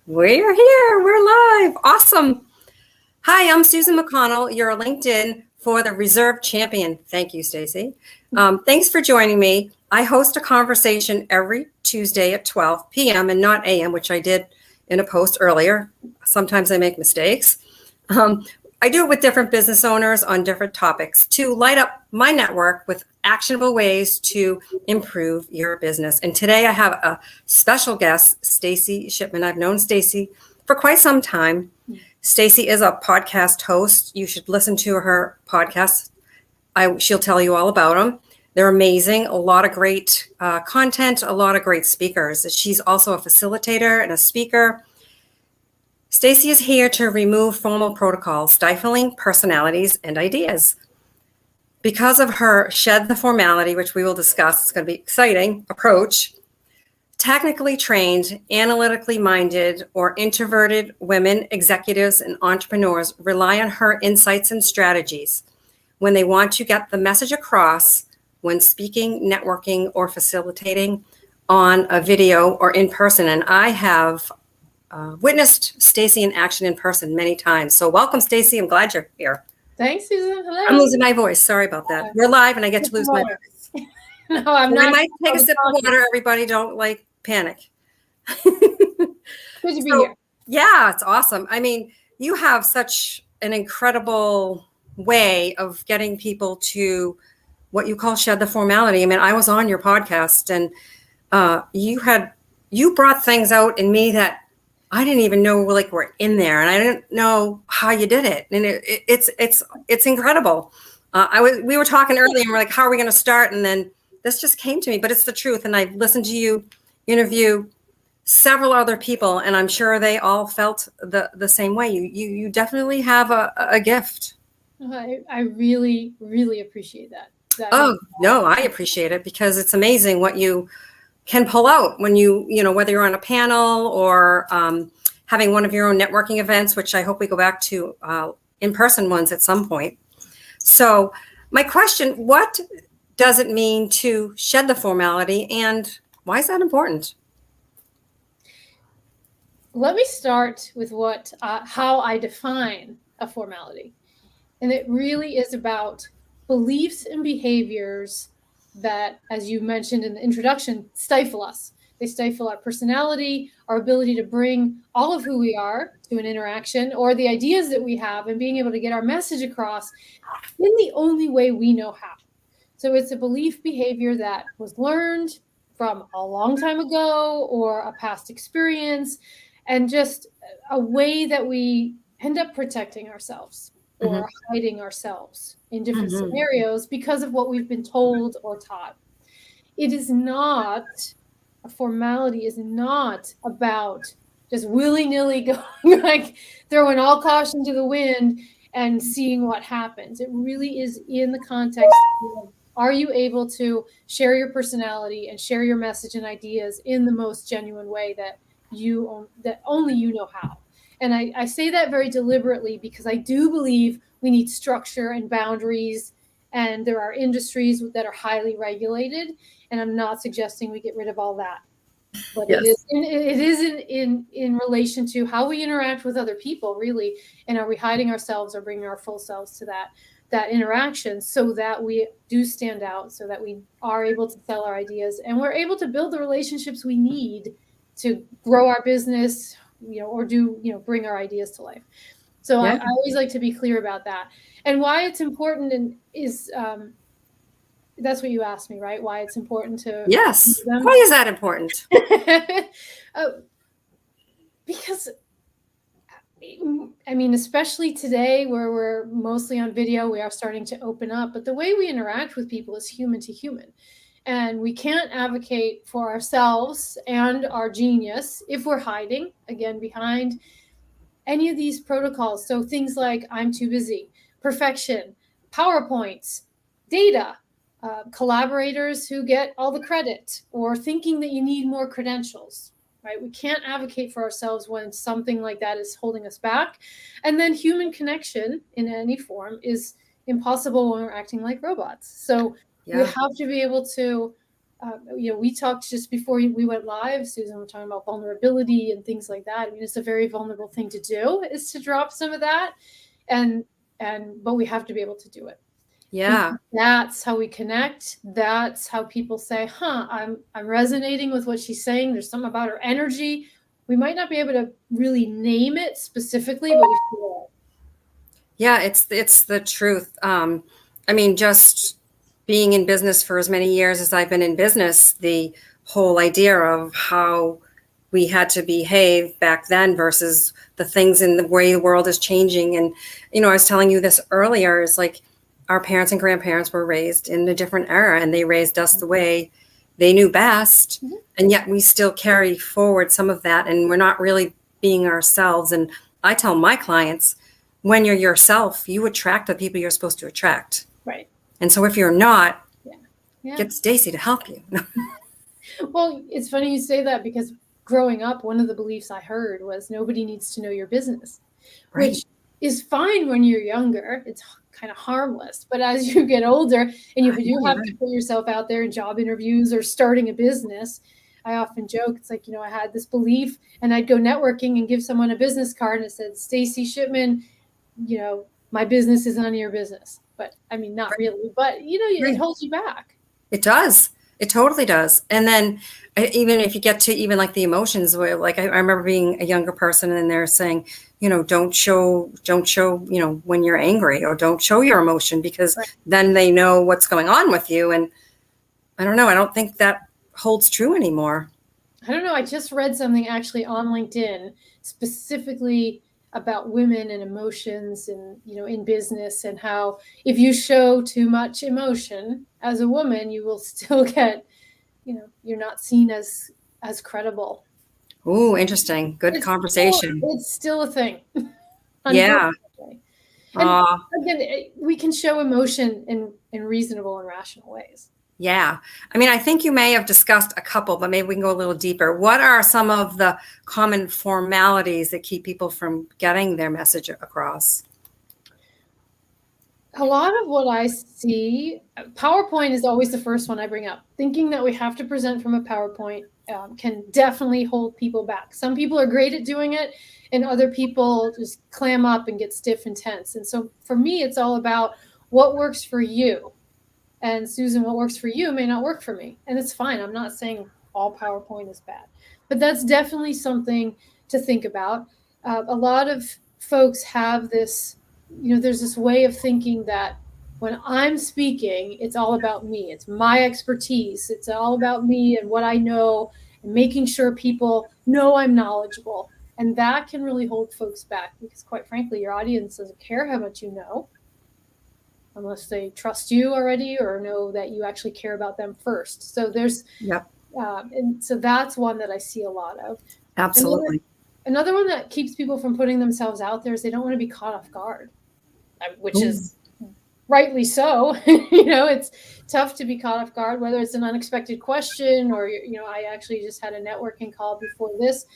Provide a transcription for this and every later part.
We're here. We're live. Awesome. Hi, I'm Susan McConnell, your LinkedIn for the Reserve Champion. Thank you, Stacey. Thanks for joining me. I host a conversation every Tuesday at 12 p.m. and not a.m., which I did in a post earlier. Sometimes I make mistakes. I do it with different business owners on different topics to light up my network with actionable ways to improve your business. And today I have a special guest, Stacey Shipman. I've known Stacey for quite some time. Stacey is a podcast host. You should listen to her podcast. She'll tell you all about them. They're amazing. A lot of great content, a lot of great speakers. She's also a facilitator and a speaker. Stacey is here to remove formal protocols, stifling personalities and ideas. Because of her shed the formality, which we will discuss, it's going to be exciting, approach, technically trained, analytically minded, or introverted women, executives, and entrepreneurs rely on her insights and strategies when they want to get the message across when speaking, networking, or facilitating on a video or in person. And I have witnessed Stacey in action in person many times. So welcome, Stacey. I'm glad you're here. Thanks, Susan. Hello. I'm losing my voice. Sorry about that. We're live and I get to lose my voice. No, I'm not. I might take a sip of water. Everybody don't panic. Good to be here. Yeah, it's awesome. I mean, you have such an incredible way of getting people to what you call shed the formality. I mean, I was on your podcast and you brought things out in me that I didn't even know were in there, and I didn't know how you did it. And it's incredible. We were talking earlier, and we're like, how are we going to start? And then this just came to me, but it's the truth. And I've listened to you interview several other people, and I'm sure they all felt the same way. You definitely have a gift. I really, really appreciate that. No, I appreciate it because it's amazing what you can pull out when whether you're on a panel or having one of your own networking events, which I hope we go back to in-person ones at some point. So my question, what does it mean to shed the formality and why is that important? Let me start with how I define a formality. And it really is about beliefs and behaviors that, as you mentioned in the introduction, stifle us. They stifle our personality, our ability to bring all of who we are to an interaction or the ideas that we have and being able to get our message across in the only way we know how. So it's a belief behavior that was learned from a long time ago or a past experience and just a way that we end up protecting ourselves or hiding ourselves in different scenarios because of what we've been told or taught. It is not, a formality is not about just willy-nilly going, throwing all caution to the wind and seeing what happens. It really is in the context of, are you able to share your personality and share your message and ideas in the most genuine way that only you know how? And I say that very deliberately because I do believe we need structure and boundaries, and there are industries that are highly regulated, and I'm not suggesting we get rid of all that. But yes. it is in relation to how we interact with other people, really, and are we hiding ourselves or bringing our full selves to that interaction so that we do stand out, so that we are able to sell our ideas, and we're able to build the relationships we need to grow our business, or bring our ideas to life. So yeah. I always like to be clear about that. And why it's important is that's what you asked me, right? Why it's important to... Yes. Why is that important? Because, I mean, especially today where we're mostly on video, we are starting to open up. But the way we interact with people is human to human. And we can't advocate for ourselves and our genius if we're hiding, again, behind any of these protocols. So things like I'm too busy, perfection, PowerPoints, data, collaborators who get all the credit, or thinking that you need more credentials, right? We can't advocate for ourselves when something like that is holding us back. And then human connection in any form is impossible when we're acting like robots. So we have to be able to we talked just before we went live, Susan, we're talking about vulnerability and things like that. I mean, it's a very vulnerable thing to do, is to drop some of that. But we have to be able to do it. Yeah. That's how we connect. That's how people say, I'm resonating with what she's saying. There's something about her energy. We might not be able to really name it specifically, but we feel it. Yeah, it's the truth. I mean, just being in business for as many years as I've been in business, the whole idea of how we had to behave back then versus the things in the way the world is changing. And, I was telling you this earlier, is like our parents and grandparents were raised in a different era, and they raised us the way they knew best. Mm-hmm. And yet we still carry forward some of that, and we're not really being ourselves. And I tell my clients, when you're yourself, you attract the people you're supposed to attract. Right. And so if you're not, yeah. Get Stacey to help you. Well, it's funny you say that, because growing up, one of the beliefs I heard was nobody needs to know your business, right. Which is fine when you're younger. It's kind of harmless. But as you get older and you do have to put yourself out there in job interviews or starting a business, I often joke, it's like, I had this belief, and I'd go networking and give someone a business card and it said, Stacey Shipman, my business is none of your business. But I mean, not really, but it holds you back. It does. It totally does. And then even if you get to even like the emotions, where like I remember being a younger person and they're saying, don't show, when you're angry, or don't show your emotion, because then they know what's going on with you. And I don't know. I don't think that holds true anymore. I don't know. I just read something actually on LinkedIn specifically about women and emotions and, in business, and how if you show too much emotion as a woman, you will still get, you're not seen as credible. Oh, interesting. Good conversation. It's still a thing. Yeah. And again, we can show emotion in reasonable and rational ways. Yeah. I mean, I think you may have discussed a couple, but maybe we can go a little deeper. What are some of the common formalities that keep people from getting their message across? A lot of what I see, PowerPoint is always the first one I bring up. Thinking that we have to present from a PowerPoint can definitely hold people back. Some people are great at doing it, and other people just clam up and get stiff and tense. And so for me, it's all about what works for you. And Susan, what works for you may not work for me. And it's fine. I'm not saying all PowerPoint is bad, but that's definitely something to think about. A lot of folks have this, there's this way of thinking that when I'm speaking, it's all about me. It's my expertise. It's all about me and what I know, and making sure people know I'm knowledgeable. And that can really hold folks back, because quite frankly, your audience doesn't care how much you know, unless they trust you already or know that you actually care about them first. So there's, and so that's one that I see a lot of. Absolutely. Another one that keeps people from putting themselves out there is they don't want to be caught off guard, which is rightly so. It's tough to be caught off guard, whether it's an unexpected question or, I actually just had a networking call before this,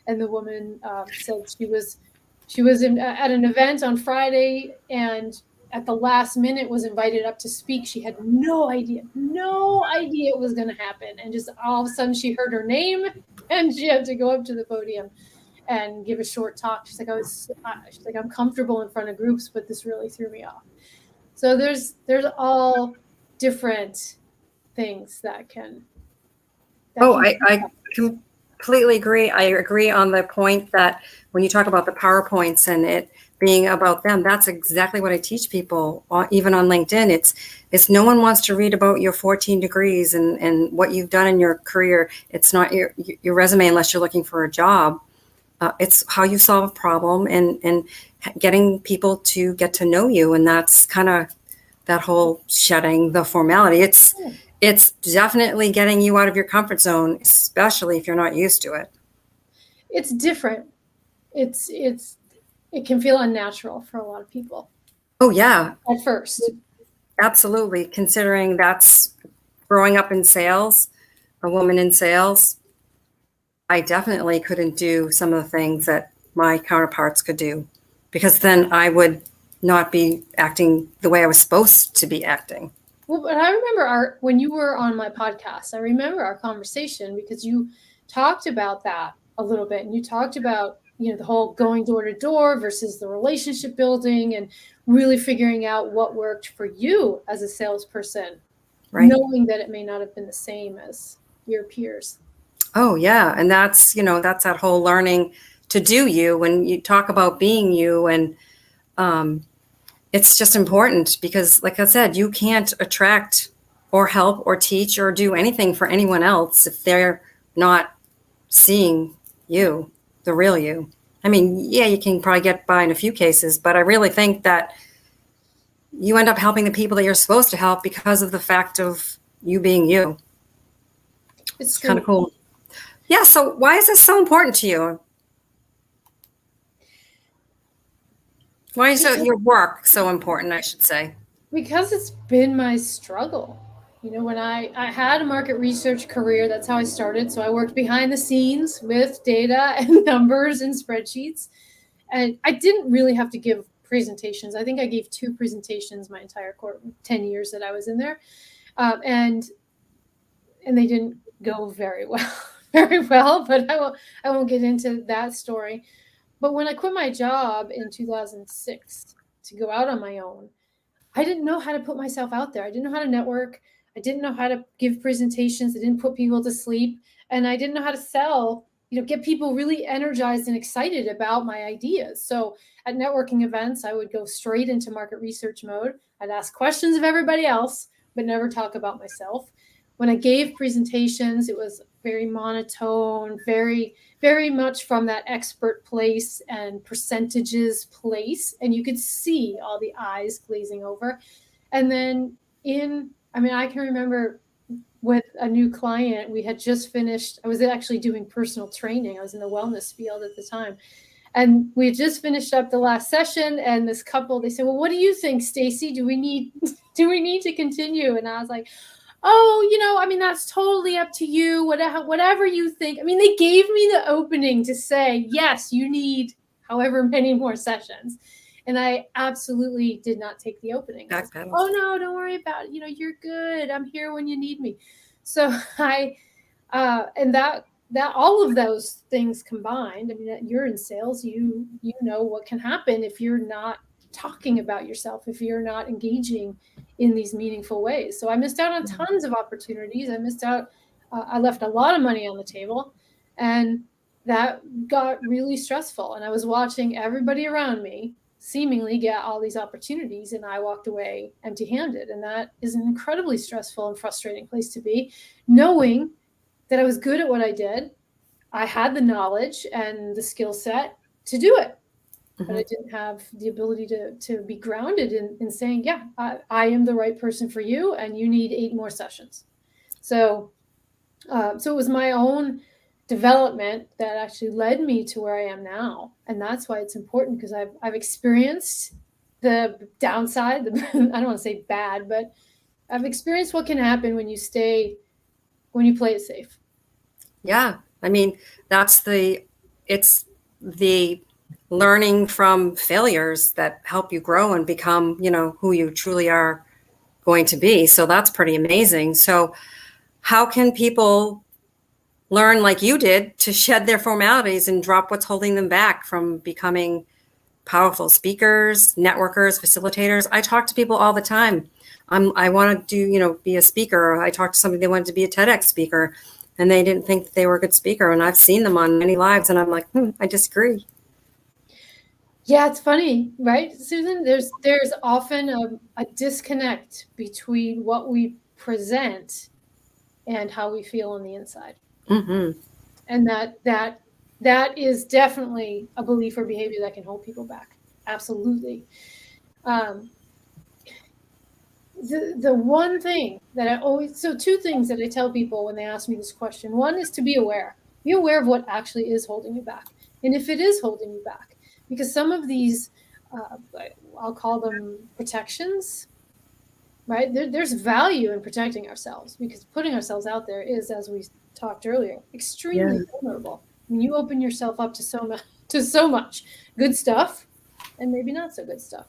and the woman said she was at an event on Friday, and at the last minute was invited up to speak. She had no idea it was going to happen. And just all of a sudden she heard her name and she had to go up to the podium and give a short talk. She's like, I'm comfortable in front of groups, but this really threw me off. So there's all different things that can. I completely agree. I agree on the point that when you talk about the PowerPoints and it being about them, that's exactly what I teach people, even on LinkedIn. It's no one wants to read about your 14 degrees and what you've done in your career. It's not your resume unless you're looking for a job. It's how you solve a problem and getting people to get to know you. And that's kind of that whole shedding the formality. It's definitely getting you out of your comfort zone, especially if you're not used to it. It's different. It can feel unnatural for a lot of people. Oh, yeah. At first. Absolutely. Considering that's growing up in sales, a woman in sales, I definitely couldn't do some of the things that my counterparts could do, because then I would not be acting the way I was supposed to be acting. Well, but I remember when you were on my podcast, I remember our conversation because you talked about that a little bit, and you talked about, the whole going door to door versus the relationship building and really figuring out what worked for you as a salesperson, Right. knowing that it may not have been the same as your peers. Oh, yeah. And that's, that's that whole learning to do you when you talk about being you. And it's just important because, like I said, you can't attract or help or teach or do anything for anyone else if they're not seeing you, the real you. I mean, yeah, you can probably get by in a few cases, but I really think that you end up helping the people that you're supposed to help because of the fact of you being you. It's kind of cool. Yeah. So why is this so important to you? Why is your work so important, I should say? Because it's been my struggle. When I had a market research career, that's how I started. So I worked behind the scenes with data and numbers and spreadsheets. And I didn't really have to give presentations. I think I gave 2 presentations my entire 10 years that I was in there. And they didn't go very well, but I won't get into that story. But when I quit my job in 2006 to go out on my own, I didn't know how to put myself out there. I didn't know how to network. I didn't know how to give presentations. I didn't put people to sleep. And I didn't know how to sell, get people really energized and excited about my ideas. So at networking events, I would go straight into market research mode. I'd ask questions of everybody else, but never talk about myself. When I gave presentations, it was very monotone, very, very much from that expert place and percentages place. And you could see all the eyes glazing over. And then I can remember with a new client, we had just finished, I was actually doing personal training. I was in the wellness field at the time. And we had just finished up the last session, and this couple, they said, well, what do you think, Stacey? Do we need to continue? And I was like, oh, that's totally up to you, whatever you think. They gave me the opening to say, yes, you need however many more sessions. And I absolutely did not take the opening. Like, oh, no, don't worry about it. You're good. I'm here when you need me. So and that all of those things combined, you're in sales, you know what can happen if you're not talking about yourself, if you're not engaging in these meaningful ways. So I missed out on tons of opportunities. I left a lot of money on the table, and that got really stressful. And I was watching everybody around me seemingly get all these opportunities, and I walked away empty-handed. And that is an incredibly stressful and frustrating place to be, knowing that I was good at what I did. I had the knowledge and the skill set to do it. But I didn't have the ability to be grounded in saying, yeah, I am the right person for you, and you need 8 more sessions. So it was my own development that actually led me to where I am now. And that's why it's important, because I've experienced the downside, I don't want to say bad, but I've experienced what can happen when you play it safe. Yeah. It's the learning from failures that help you grow and become, who you truly are going to be. So that's pretty amazing. So how can people learn like you did to shed their formalities and drop what's holding them back from becoming powerful speakers, networkers, facilitators? I talk to people all the time. I want to be a speaker. I talked to somebody, they wanted to be a TEDx speaker, and they didn't think that they were a good speaker. And I've seen them on many lives, and I'm like, I disagree. Yeah, it's funny, right, Susan? There's often a disconnect between what we present and how we feel on the inside. Mm-hmm. And that is definitely a belief or behavior that can hold people back. Absolutely. The one thing that two things that I tell people when they ask me this question. One is to be aware of what actually is holding you back. And if it is holding you back, because some of these, I'll call them protections, right? There's value in protecting ourselves, because putting ourselves out there is, as we talked earlier, extremely vulnerable. You open yourself up to so much good stuff and maybe not so good stuff.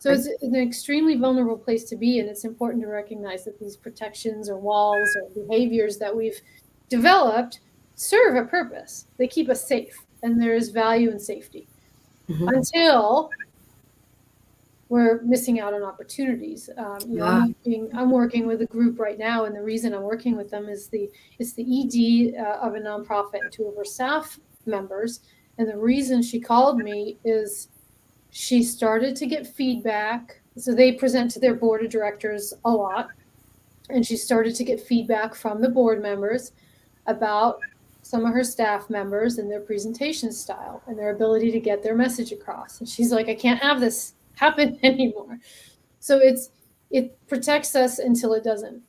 So it's an extremely vulnerable place to be, and it's important to recognize that these protections or walls or behaviors that we've developed serve a purpose. They keep us safe, and there is value in safety until we're missing out on opportunities. I'm working with a group right now, and the reason I'm working with them is it's the ED of a nonprofit and two of her staff members. And the reason she called me is she started to get feedback. So they present to their board of directors a lot. And she started to get feedback from the board members about some of her staff members and their presentation style and their ability to get their message across. And she's like, I can't have this happen anymore. So it protects us until it doesn't.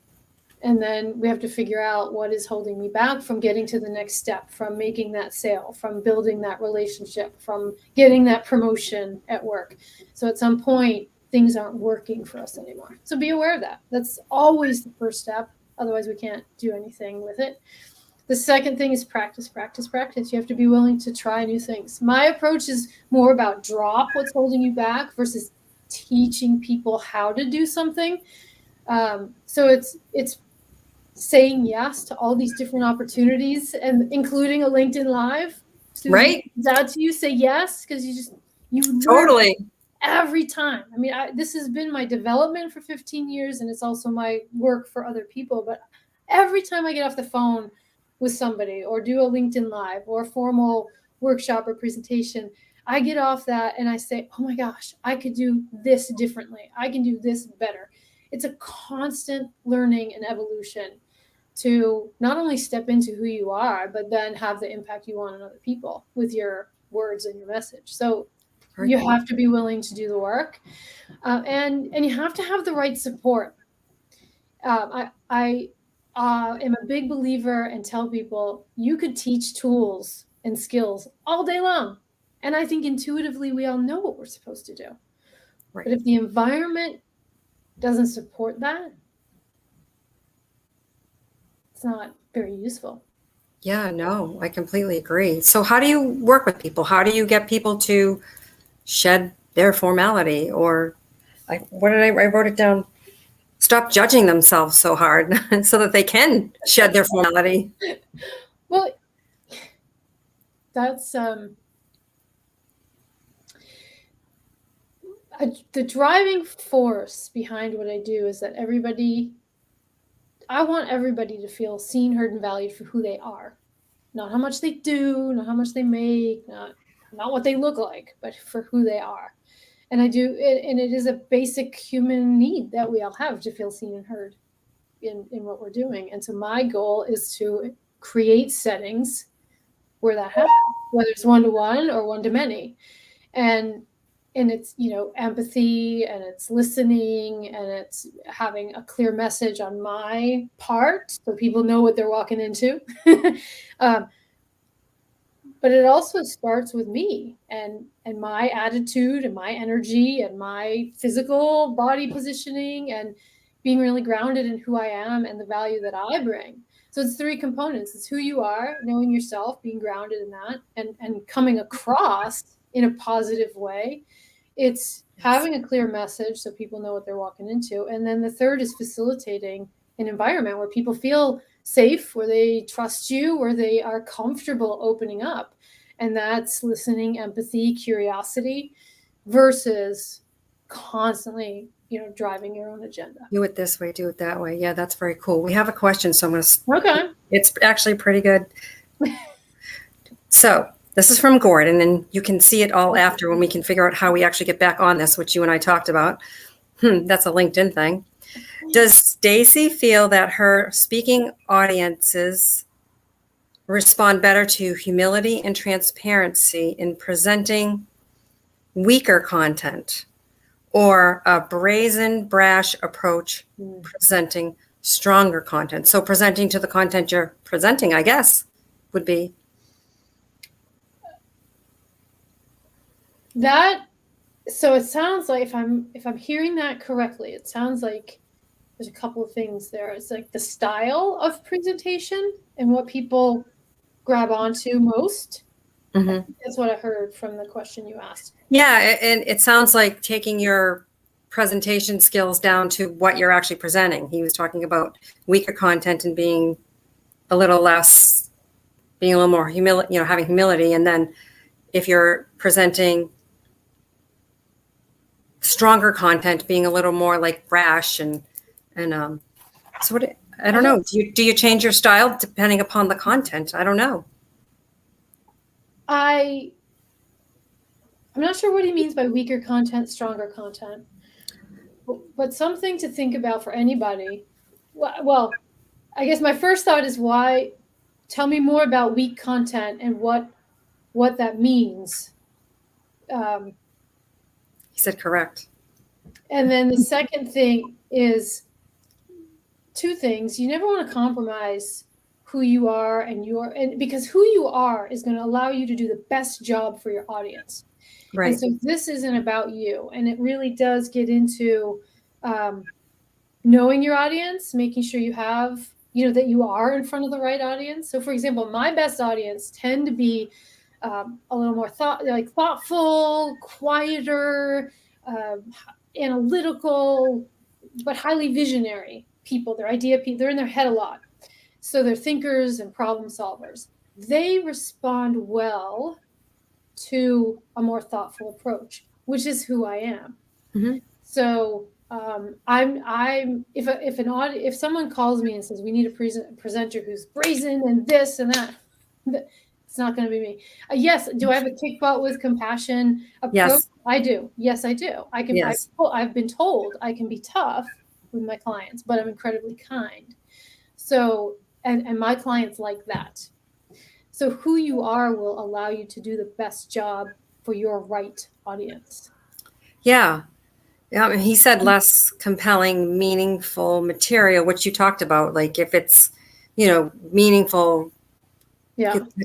And then we have to figure out what is holding me back from getting to the next step, from making that sale, from building that relationship, from getting that promotion at work. So at some point, things aren't working for us anymore. So be aware of that. That's always the first step. Otherwise, we can't do anything with it. The second thing is practice, practice, practice. You have to be willing to try new things. My approach is more about drop what's holding you back versus teaching people how to do something. So it's saying yes to all these different opportunities, and including a LinkedIn Live. Susan, right? That to you, say yes, because you totally every time. I mean, this has been my development for 15 years, and it's also my work for other people. But every time I get off the phone with somebody or do a LinkedIn Live or a formal workshop or presentation, I get off that and I say, oh my gosh, I could do this differently. I can do this better. It's a constant learning and evolution to not only step into who you are, but then have the impact you want on other people with your words and your message. So you have to be willing to do the work, and you have to have the right support. I am a big believer and tell people you could teach tools and skills all day long. And I think intuitively we all know what we're supposed to do. Right. But if the environment doesn't support that, it's not very useful. Yeah, no, I completely agree. So how do you work with people? How do you get people to shed their formality? Or I wrote it down. Stop judging themselves so hard so that they can shed their formality. Well, that's the driving force behind what I do is that I want everybody to feel seen, heard, and valued for who they are. Not how much they do, not how much they make, not what they look like, but for who they are. And I do it, and it is a basic human need that we all have to feel seen and heard in what we're doing. And so my goal is to create settings where that happens, whether it's one-to-one or one-to-many. And it's, empathy, and it's listening, and it's having a clear message on my part so people know what they're walking into. But it also starts with me and my attitude and my energy and my physical body positioning and being really grounded in who I am and the value that I bring. So it's three components. It's who you are, knowing yourself, being grounded in that, and coming across in a positive way. It's having a clear message so people know what they're walking into. And then the third is facilitating an environment where people feel safe, where they trust you, where they are comfortable opening up. And that's listening, empathy, curiosity, versus constantly, driving your own agenda. Do it this way, do it that way. Yeah, that's very cool. We have a question, so I'm going to... Okay. It's actually pretty good. So this is from Gordon, and you can see it all after when we can figure out how we actually get back on this, which you and I talked about. That's a LinkedIn thing. Does Stacey feel that her speaking audiences respond better to humility and transparency in presenting weaker content, or a brazen, brash approach presenting stronger content? So presenting to the content you're presenting, I guess, would be. That, so it sounds like, if I'm hearing that correctly, it sounds like there's a couple of things there. It's like the style of presentation and what people grab onto most. Mm-hmm. That's what I heard from the question you asked. Yeah, and it sounds like taking your presentation skills down to what you're actually presenting. He was talking about weaker content and being a little less, being a little more having humility. And then if you're presenting stronger content, being a little more like brash and so what, I don't know. Do you change your style depending upon the content? I don't know. I'm not sure what he means by weaker content, stronger content, but something to think about for anybody. Well, I guess my first thought is why. Tell me more about weak content and what that means. He said correct. And then the second thing is two things. You never want to compromise who you are and because who you are is going to allow you to do the best job for your audience. Right. And so this isn't about you. And it really does get into knowing your audience, making sure you have, that you are in front of the right audience. So for example, my best audience tend to be a little more thoughtful, quieter, analytical, but highly visionary people. They're idea people. They're in their head a lot. So they're thinkers and problem solvers. They respond well to a more thoughtful approach, which is who I am. Mm-hmm. So if someone calls me and says we need a presenter who's brazen and this and that, it's not going to be me. Yes. Do I have a kick butt with compassion approach? Yes. I do. Yes, I do. I can. Yes. I've been told I can be tough with my clients, but I'm incredibly kind. So, and my clients like that. So who you are will allow you to do the best job for your right audience. Yeah. Yeah. I mean, he said less compelling, meaningful material, which you talked about. Like if it's, meaningful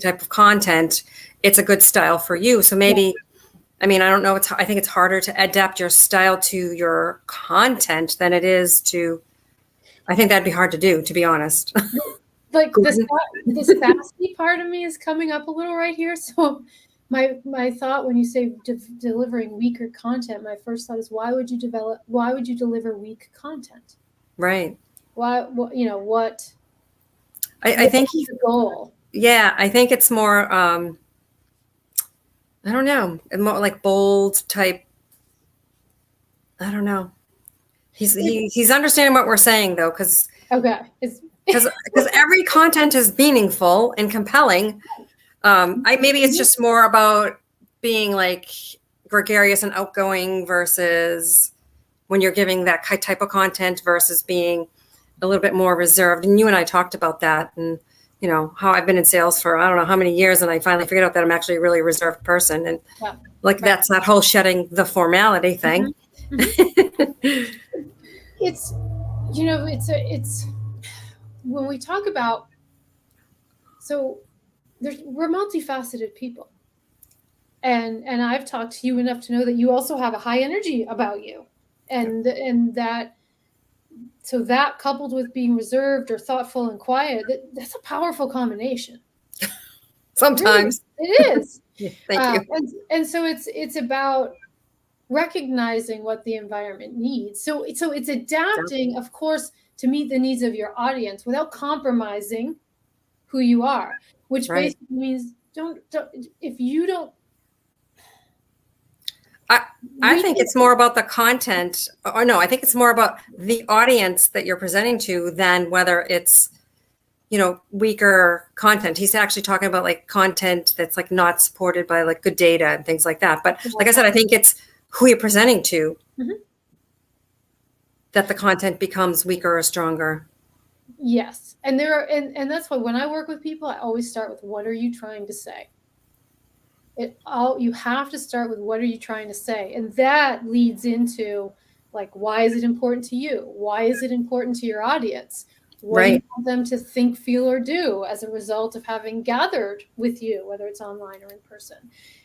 type of content, it's a good style for you. So maybe, I mean, I don't know. I think it's harder to adapt your style to your content than it is to, I think that'd be hard to do, to be honest. Like this sassy part of me is coming up a little right here. So my thought when you say delivering weaker content, my first thought is why would you deliver weak content? Right. Why? What? I think the goal. Yeah, I think it's more. I don't know, more like bold type. I don't know. He's understanding what we're saying though, because every content is meaningful and compelling. Maybe it's just more about being like gregarious and outgoing versus when you're giving that type of content versus being a little bit more reserved. And you and I talked about that, and how I've been in sales for I don't know how many years, and I finally figured out that I'm actually a really reserved person, and that's that whole shedding the formality thing. Mm-hmm. It's when we talk about, so we're multifaceted people, and I've talked to you enough to know that you also have a high energy about you, and that. So that coupled with being reserved or thoughtful and quiet, that's a powerful combination. Sometimes. Really, it is. Thank you. And so it's about recognizing what the environment needs. So it's adapting, of course, to meet the needs of your audience without compromising who you are, which basically means don't if you don't. I think it's more about the content, or no, I think it's more about the audience that you're presenting to than whether it's, weaker content. He's actually talking about like content that's like not supported by like good data and things like that. But like I said, I think it's who you're presenting to that the content becomes weaker or stronger. Yes. And and that's why when I work with people, I always start with, what are you trying to say? You have to start with what are you trying to say? And that leads into like, why is it important to you? Why is it important to your audience? What do you want them to think, feel, or do as a result of having gathered with you, whether it's online or in person?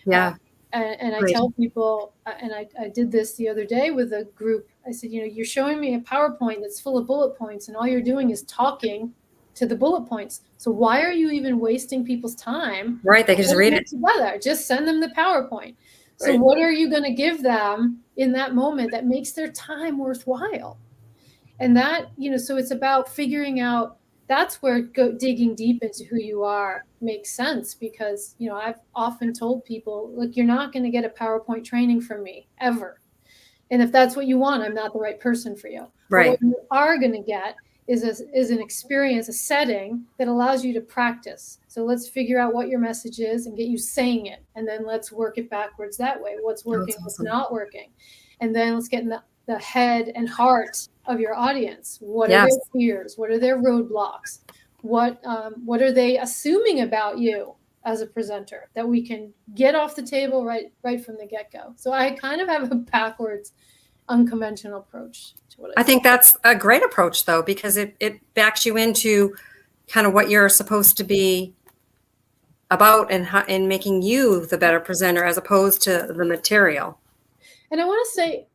Yeah. And I tell people, and I did this the other day with a group, I said, you're showing me a PowerPoint that's full of bullet points and all you're doing is talking to the bullet points. So why are you even wasting people's time? Right. They can just read it together. Just send them the PowerPoint. So Right. what are you going to give them in that moment that makes their time worthwhile? And that, so it's about figuring out, that's where digging deep into who you are makes sense, because, I've often told people, look, you're not going to get a PowerPoint training from me ever. And if that's what you want, I'm not the right person for you. But what Right. you are going to get is an experience, a setting that allows you to practice. So let's figure out what your message is and get you saying it. And then let's work it backwards that way. What's working, That's what's awesome. not working. And then let's get in the head and heart of your audience. What are Yes. their fears? What are their roadblocks? What are they assuming about you as a presenter that we can get off the table right from the get-go? So I kind of have a backwards, unconventional approach to what I think that's a great approach, though, because it backs you into kind of what you're supposed to be about and making you the better presenter as opposed to the material. And I want to say,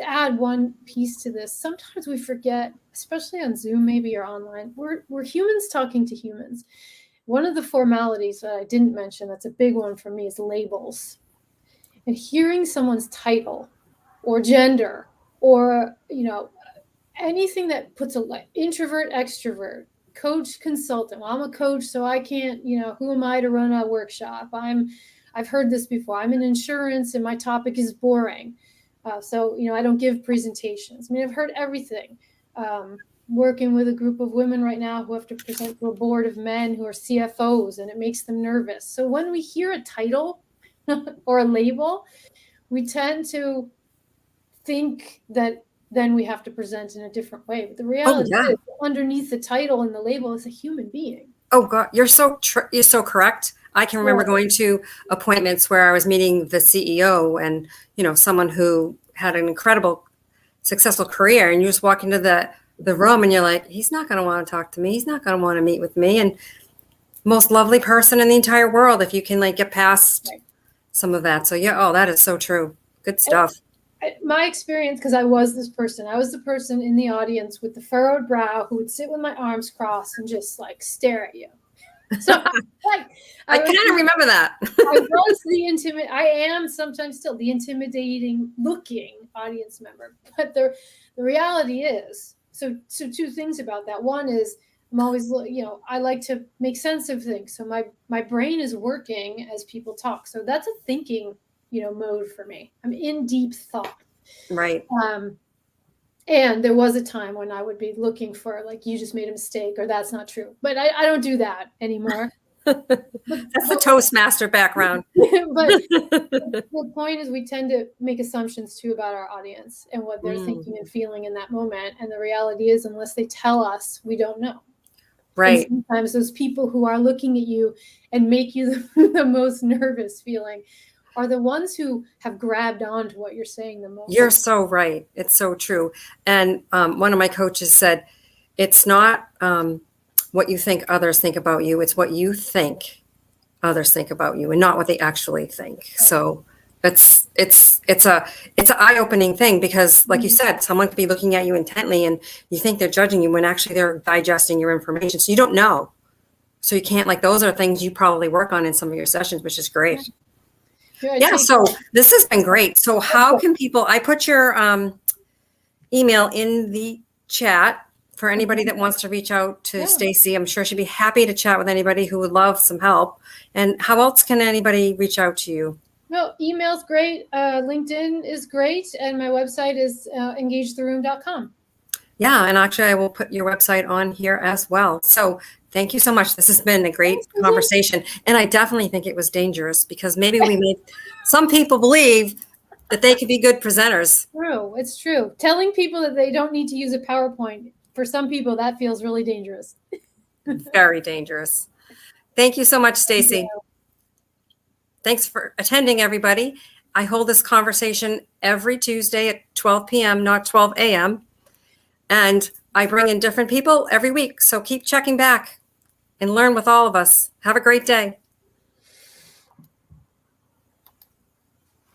add one piece to this. Sometimes we forget, especially on Zoom, maybe, or online, we're humans talking to humans. One of the formalities that I didn't mention, that's a big one for me, is labels. And hearing someone's title or gender or, anything that puts introvert, extrovert, coach, consultant. Well, I'm a coach, so I can't, who am I to run a workshop? I've heard this before. I'm in insurance and my topic is boring. So, I don't give presentations. I mean, I've heard everything. Working with a group of women right now who have to present to a board of men who are CFOs, and it makes them nervous. So when we hear a title or a label, we tend to think that then we have to present in a different way. But the reality is, underneath the title and the label is a human being. Oh God, you're so correct. I can remember going to appointments where I was meeting the CEO and, someone who had an incredible, successful career, and you just walk into the room and you're like, he's not going to want to talk to me. He's not going to want to meet with me. And most lovely person in the entire world, if you can get past some of that. So that is so true. Good stuff. My experience, because I was the person in the audience with the furrowed brow who would sit with my arms crossed and just stare at you. So I kind of remember that. I am sometimes still the intimidating looking audience member. But the reality is, so two things about that. One is, I'm always, I like to make sense of things. So my brain is working as people talk. So that's a thinking, mode for me. I'm in deep thought. Right. And there was a time when I would be looking for, you just made a mistake, or that's not true. But I don't do that anymore. That's the Toastmaster background. But the point is, we tend to make assumptions too about our audience and what they're thinking and feeling in that moment. And the reality is, unless they tell us, we don't know. Right. And sometimes those people who are looking at you and make you the most nervous feeling are the ones who have grabbed on to what you're saying the most. You're so right. It's so true. And one of my coaches said, it's not what you think others think about you. It's what you think others think about you, and not what they actually think. Right. So it's an eye-opening thing, because like you said, someone could be looking at you intently and you think they're judging you when actually they're digesting your information. So you don't know. So you can't, those are things you probably work on in some of your sessions, which is great. Yeah, so this has been great. So how can people, I put your email in the chat for anybody that wants to reach out to Stacey. I'm sure she'd be happy to chat with anybody who would love some help. And how else can anybody reach out to you? Well, email's great. LinkedIn is great. And my website is engagetheroom.com. Yeah, and actually I will put your website on here as well. So thank you so much. This has been a great conversation. And I definitely think it was dangerous, because maybe we made some people believe that they could be good presenters. It's true. Telling people that they don't need to use a PowerPoint, for some people, that feels really dangerous. Very dangerous. Thank you so much, Stacey. Thanks for attending, everybody. I hold this conversation every Tuesday at 12 p.m., not 12 a.m. And I bring in different people every week. So keep checking back and learn with all of us. Have a great day.